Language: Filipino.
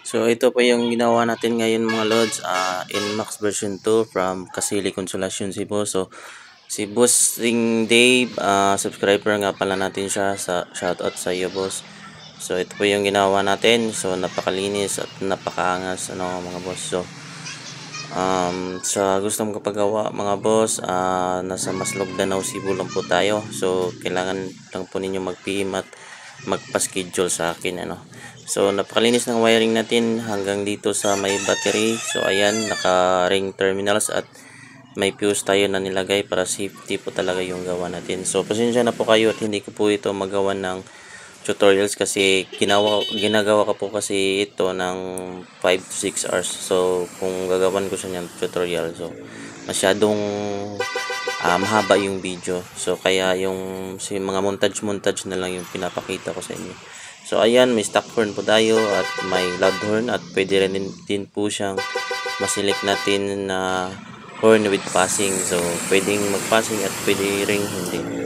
So ito po yung ginawa natin ngayon mga lods, Inmax version 2 from Kasili Consolacion Cebu. So si Bossing Dave, subscriber nga pala natin siya, sa shoutout sa iyo boss. So ito po yung ginawa natin, so napakalinis at napakaangas mga boss. So sa gusto mong kapagawa mga boss, nasa Maslog, Danau, Cebu lang po tayo. So kailangan lang po ninyo mag-PM at magpa-schedule sa akin So napakalinis ng wiring natin hanggang dito sa may battery. So ayan, naka-ring terminals at may fuse tayo na nilagay para safety po talaga yung gawa natin. So pasensya na po kayo at hindi ko po ito magawa ng tutorials kasi ginagawa ko po kasi ito ng 5 to 6 hours. So kung gagawan ko siya ng tutorial, so masyadong mahaba yung video. So kaya yung mga montage na lang yung pinapakita ko sa inyo. So ayan, may stock horn po tayo at may loud horn at pwede rin din po siyang masilik natin na horn with passing. So pwedeng mag-passing at pwede ring hindi.